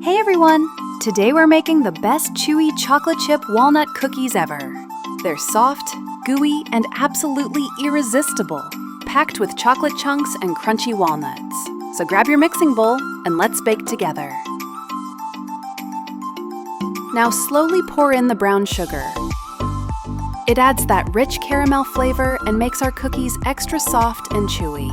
Hey everyone! Today we're making the best chewy chocolate chip walnut cookies ever. They're soft, gooey, and absolutely irresistible, packed with chocolate chunks and crunchy walnuts. So grab your mixing bowl and let's bake together. Now slowly pour in the brown sugar. It adds that rich caramel flavor and makes our cookies extra soft and chewy.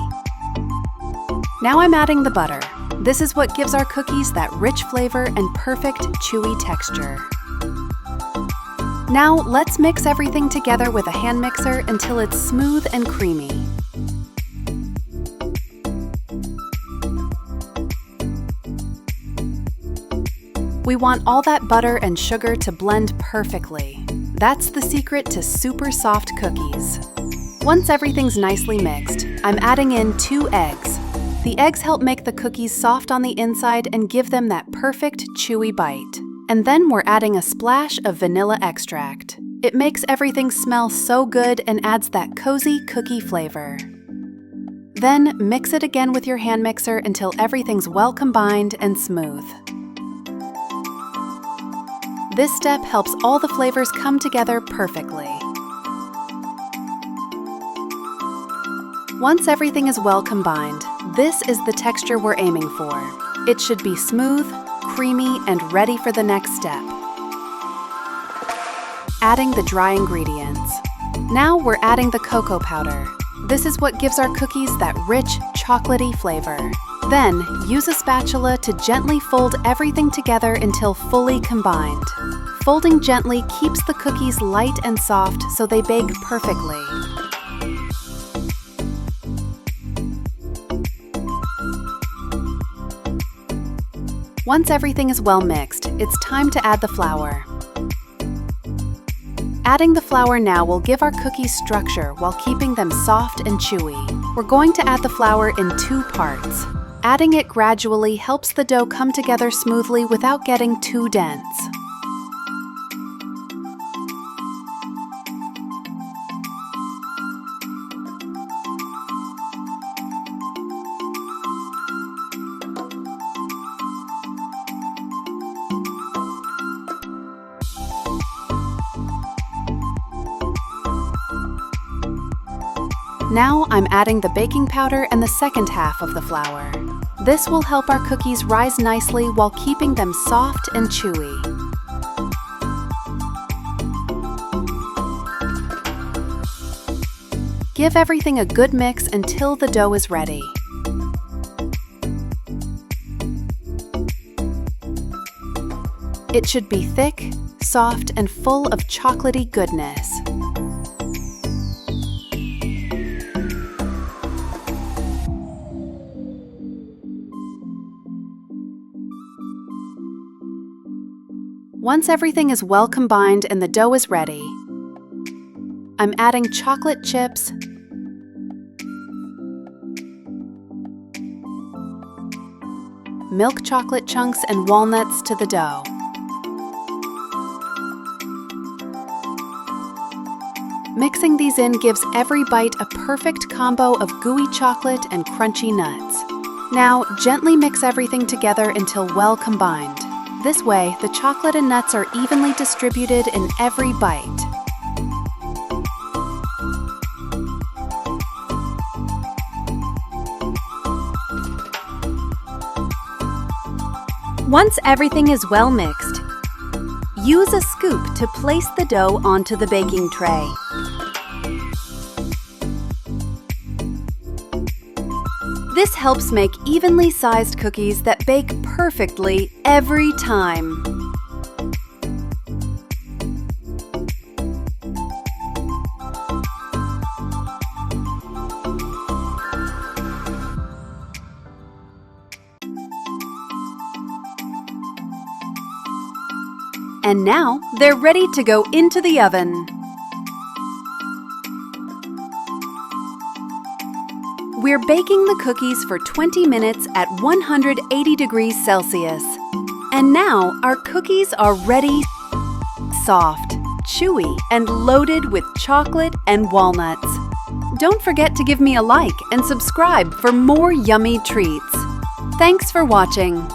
Now I'm adding the butter. This is what gives our cookies that rich flavor and perfect chewy texture. Now let's mix everything together with a hand mixer until it's smooth and creamy. We want all that butter and sugar to blend perfectly. That's the secret to super soft cookies. Once everything's nicely mixed, I'm adding in 2 eggs. The eggs help make the cookies soft on the inside and give them that perfect chewy bite. And then we're adding a splash of vanilla extract. It makes everything smell so good and adds that cozy cookie flavor. Then mix it again with your hand mixer until everything's well combined and smooth. This step helps all the flavors come together perfectly. Once everything is well combined, this is the texture we're aiming for. It should be smooth, creamy, and ready for the next step. Adding the dry ingredients. Now we're adding the cocoa powder. This is what gives our cookies that rich, chocolatey flavor. Then, use a spatula to gently fold everything together until fully combined. Folding gently keeps the cookies light and soft so they bake perfectly. Once everything is well mixed, it's time to add the flour. Adding the flour now will give our cookies structure while keeping them soft and chewy. We're going to add the flour in 2 parts. Adding it gradually helps the dough come together smoothly without getting too dense. Now I'm adding the baking powder and the second half of the flour. This will help our cookies rise nicely while keeping them soft and chewy. Give everything a good mix until the dough is ready. It should be thick, soft, and full of chocolatey goodness. Once everything is well combined and the dough is ready, I'm adding chocolate chips, milk chocolate chunks, and walnuts to the dough. Mixing these in gives every bite a perfect combo of gooey chocolate and crunchy nuts. Now, gently mix everything together until well combined. This way, the chocolate and nuts are evenly distributed in every bite. Once everything is well mixed, use a scoop to place the dough onto the baking tray. This helps make evenly sized cookies that bake perfectly every time. And now they're ready to go into the oven. We're baking the cookies for 20 minutes at 180 degrees Celsius. And now our cookies are ready, soft, chewy, and loaded with chocolate and walnuts. Don't forget to give me a like and subscribe for more yummy treats. Thanks for watching.